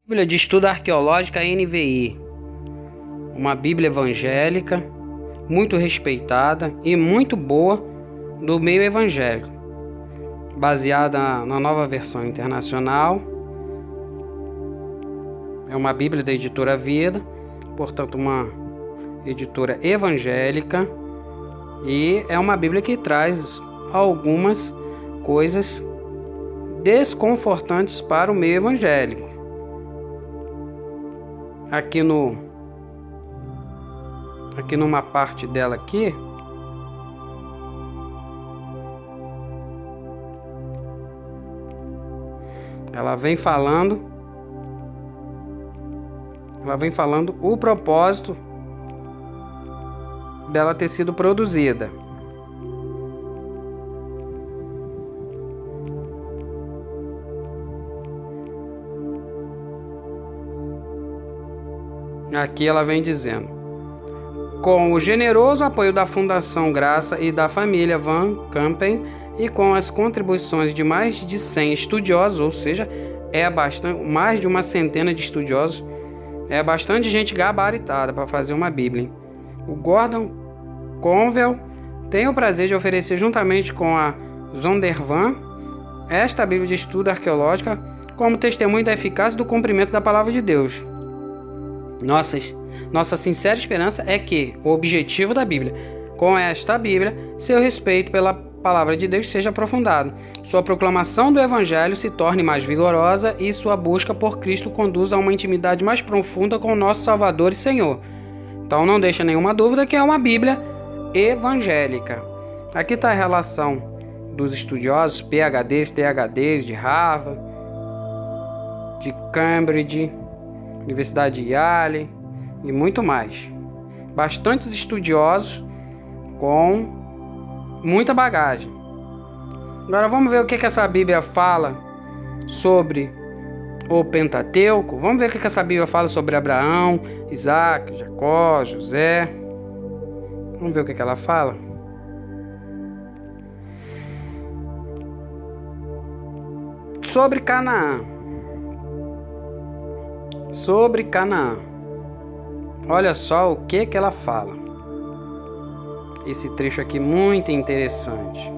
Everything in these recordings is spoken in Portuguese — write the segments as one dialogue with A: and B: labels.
A: Bíblia de Estudo Arqueológica NVI, uma Bíblia evangélica muito respeitada e muito boa do meio evangélico, baseada na Nova Versão Internacional. É uma Bíblia da editora Vida, portanto uma editora evangélica, e é uma Bíblia que traz algumas coisas desconfortantes para o meio evangélico. Aqui numa parte dela aqui, ela vem falando o propósito dela ter sido produzida. Aqui ela vem dizendo: com o generoso apoio da Fundação Graça e da família Van Campen e com as contribuições de mais de 100 estudiosos, ou seja, mais de uma centena de estudiosos, é bastante gente gabaritada para fazer uma Bíblia. O Gordon Conwell tem o prazer de oferecer, juntamente com a Zondervan, esta Bíblia de Estudo Arqueológica como testemunho da eficácia do cumprimento da Palavra de Deus. Nossa sincera esperança é que o objetivo da Bíblia, com esta Bíblia, seu respeito pela Palavra de Deus seja aprofundado, sua proclamação do Evangelho se torne mais vigorosa e sua busca por Cristo conduza a uma intimidade mais profunda com o nosso Salvador e Senhor. Então não deixa nenhuma dúvida que é uma Bíblia evangélica. Aqui está a relação dos estudiosos, PhDs, ThDs de Harvard, de Cambridge, Universidade de Yale e muito mais. Bastantes estudiosos com muita bagagem. Agora vamos ver o que essa Bíblia fala sobre o Pentateuco. Vamos ver o que essa Bíblia fala sobre Abraão, Isaac, Jacó, José. Vamos ver o que ela fala. Sobre Canaã. Olha só o que ela fala. Esse trecho aqui muito interessante.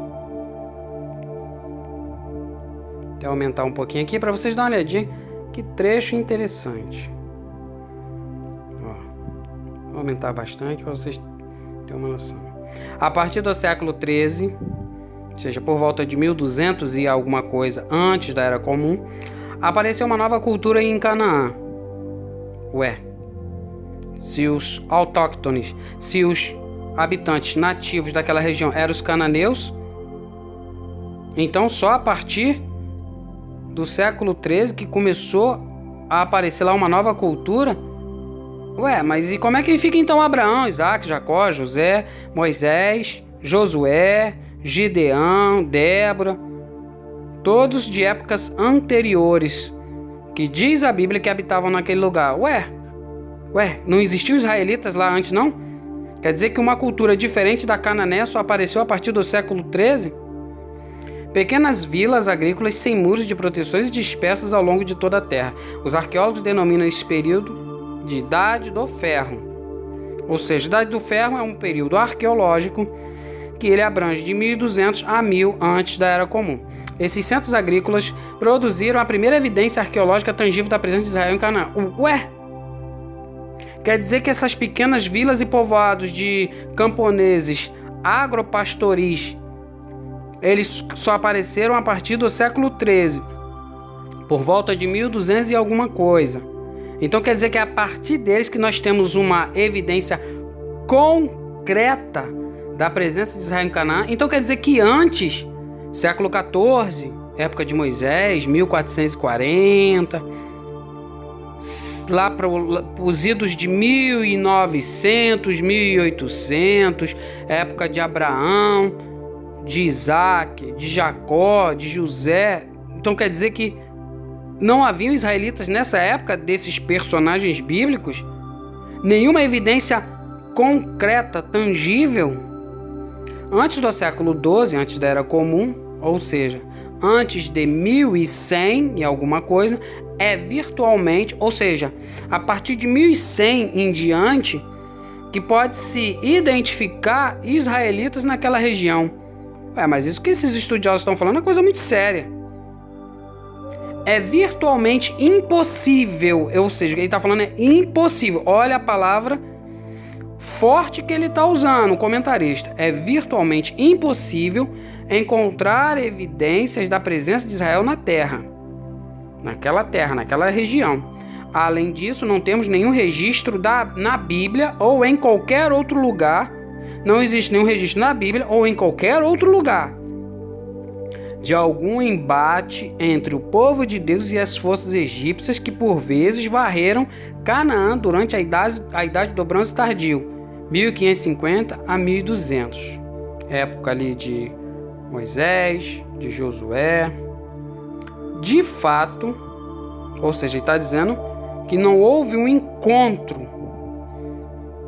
A: Vou até aumentar um pouquinho aqui para vocês darem uma olhadinha. Que trecho interessante. Vou aumentar bastante para vocês terem uma noção. A partir do século XIII, ou seja, por volta de 1200 e alguma coisa antes da Era Comum, apareceu uma nova cultura em Canaã. Se os autóctones, se os habitantes nativos daquela região eram os cananeus, então só a partir do século XIII que começou a aparecer lá uma nova cultura. Mas e como é que fica então Abraão, Isaac, Jacó, José, Moisés, Josué, Gideão, Débora, todos de épocas anteriores, que diz a Bíblia que habitavam naquele lugar? Não existiam israelitas lá antes, não? Quer dizer que uma cultura diferente da cananeia só apareceu a partir do século XIII? Pequenas vilas agrícolas sem muros de proteções dispersas ao longo de toda a terra. Os arqueólogos denominam esse período de Idade do Ferro. Ou seja, Idade do Ferro é um período arqueológico que ele abrange de 1200 a 1000 antes da Era Comum. Esses centros agrícolas produziram a primeira evidência arqueológica tangível da presença de Israel em Canaã. Quer dizer que essas pequenas vilas e povoados de camponeses agropastoris, eles só apareceram a partir do século XIII, por volta de 1200 e alguma coisa. Então quer dizer que é a partir deles que nós temos uma evidência concreta da presença de Israel em Canaã. Então quer dizer que antes, século XIV, época de Moisés, 1440, lá para os idos de 1900, 1800, época de Abraão, de Isaac, de Jacó, de José. Então quer dizer que não haviam israelitas nessa época desses personagens bíblicos? Nenhuma evidência concreta, tangível? Antes do século XII, antes da Era Comum, ou seja, antes de 1100 e alguma coisa, é virtualmente, ou seja, a partir de 1100 em diante, que pode-se identificar israelitas naquela região. Mas isso que esses estudiosos estão falando é coisa muito séria. É virtualmente impossível, ou seja, o que ele está falando é impossível. Olha a palavra forte que ele está usando, o comentarista. É virtualmente impossível encontrar evidências da presença de Israel na terra, naquela região. Além disso, não temos nenhum registro na Bíblia ou em qualquer outro lugar. Não existe nenhum registro na Bíblia ou em qualquer outro lugar de algum embate entre o povo de Deus e as forças egípcias que por vezes varreram Canaã durante a idade do bronze tardio, 1550 a 1200, época ali de Moisés, de Josué. De fato, ou seja, ele está dizendo que não houve um encontro,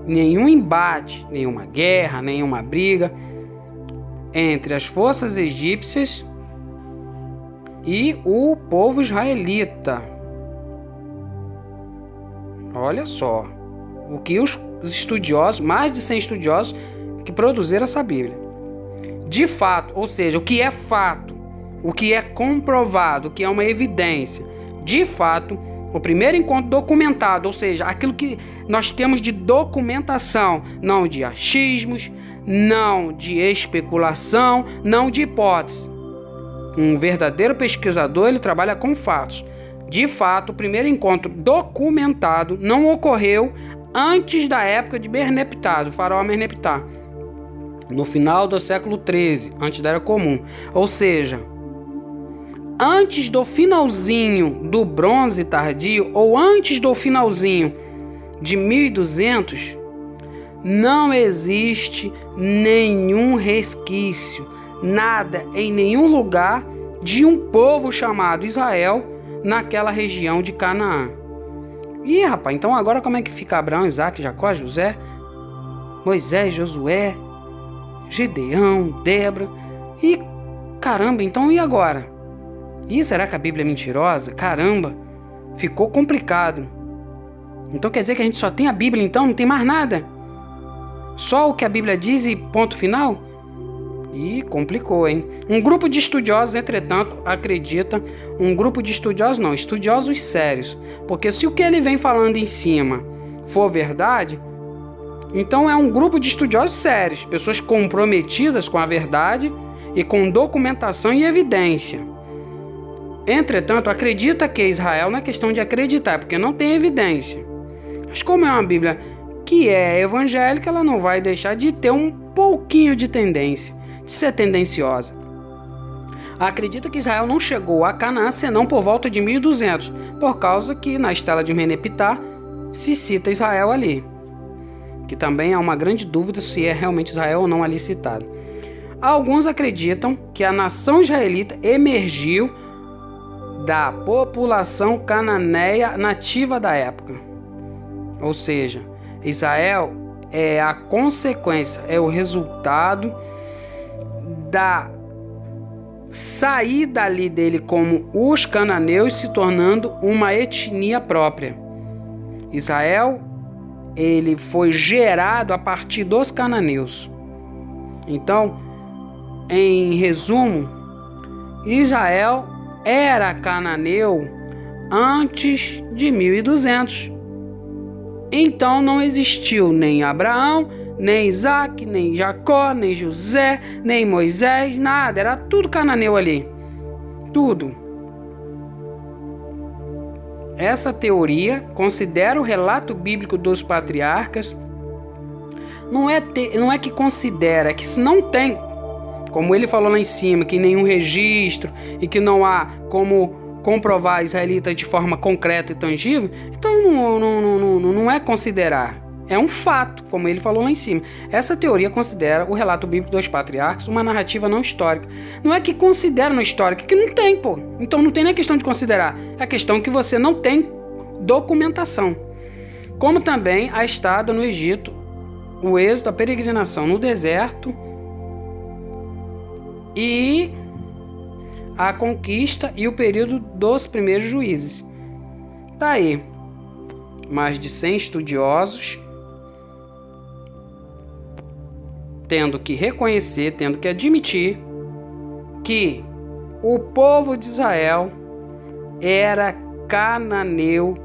A: nenhum embate, nenhuma guerra, nenhuma briga entre as forças egípcias e o povo israelita. Olha só o que os estudiosos, mais de 100 estudiosos que produziram essa Bíblia. De fato, ou seja, o que é fato, o que é comprovado, o que é uma evidência. De fato, o primeiro encontro documentado, ou seja, aquilo que nós temos de documentação, não de achismos, não de especulação, não de hipótese. Um verdadeiro pesquisador, ele trabalha com fatos. De fato, o primeiro encontro documentado não ocorreu antes da época de Merneptah, do faraó Merneptah, no final do século XIII, antes da Era Comum. Ou seja, antes do finalzinho do bronze tardio, ou antes do finalzinho de 1200, não existe nenhum resquício, nada em nenhum lugar de um povo chamado Israel naquela região de Canaã. Ih, rapaz, então agora como é que fica Abraão, Isaac, Jacó, José, Moisés, Josué, Gideão, Débora? E caramba, então e agora? E será que a Bíblia é mentirosa? Caramba, ficou complicado. Então quer dizer que a gente só tem a Bíblia, então não tem mais nada? Só o que a Bíblia diz e ponto final? Ih, complicou, hein? Um grupo de estudiosos, entretanto, acredita... estudiosos sérios. Porque se o que ele vem falando em cima for verdade, então é um grupo de estudiosos sérios, pessoas comprometidas com a verdade e com documentação e evidência. Entretanto, acredita que Israel, não é questão de acreditar, porque não tem evidência. Mas como é uma Bíblia que é evangélica, ela não vai deixar de ter um pouquinho de tendência, de ser tendenciosa. Acredita que Israel não chegou a Canaã senão por volta de 1200, por causa que na estela de Merneptah se cita Israel ali, que também há uma grande dúvida se é realmente Israel ou não ali citado. Alguns acreditam que a nação israelita emergiu da população cananeia nativa da época. Ou seja, Israel é a consequência, é o resultado da saída ali dele como os cananeus, se tornando uma etnia própria. Israel, ele foi gerado a partir dos cananeus. Então, em resumo, Israel era cananeu antes de 1200. Então não existiu nem Abraão, nem Isaac, nem Jacó, nem José, nem Moisés, nada. Era tudo cananeu ali. Tudo. Essa teoria considera o relato bíblico dos patriarcas. Não é que considera, é que se não tem, como ele falou lá em cima, que nenhum registro e que não há como comprovar israelita de forma concreta e tangível, então não é considerar, é um fato, como ele falou lá em cima. Essa teoria considera o relato bíblico dos patriarcas uma narrativa não histórica. Não é que considera não histórica, que não tem, pô. Então não tem nem questão de considerar, é questão que você não tem documentação. Como também a estada no Egito, o êxodo, a peregrinação no deserto e a conquista e o período dos primeiros juízes. Tá aí, mais de 100 estudiosos tendo que reconhecer, tendo que admitir que o povo de Israel era cananeu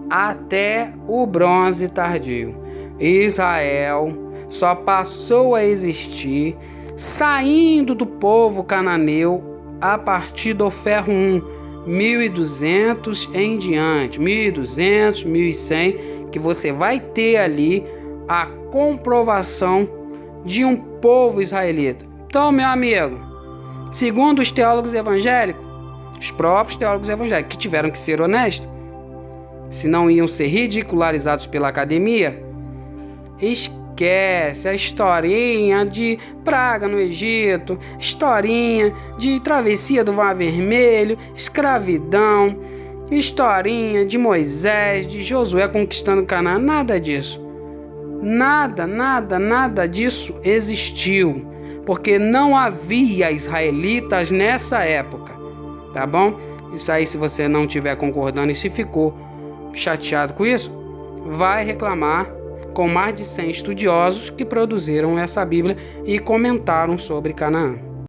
A: até o bronze tardio. Israel só passou a existir saindo do povo cananeu a partir do ferro 1, 1200 em diante, 1200, 1100, que você vai ter ali a comprovação de um povo israelita. Então, meu amigo, segundo os teólogos evangélicos, os próprios teólogos evangélicos que tiveram que ser honestos, se não iam ser ridicularizados pela academia, esquece a historinha de praga no Egito, historinha de travessia do Mar Vermelho, escravidão, historinha de Moisés, de Josué conquistando Canaã, nada disso. Nada disso existiu, porque não havia israelitas nessa época, tá bom? Isso aí, se você não estiver concordando e se ficou chateado com isso, vai reclamar com mais de 100 estudiosos que produziram essa Bíblia e comentaram sobre Canaã.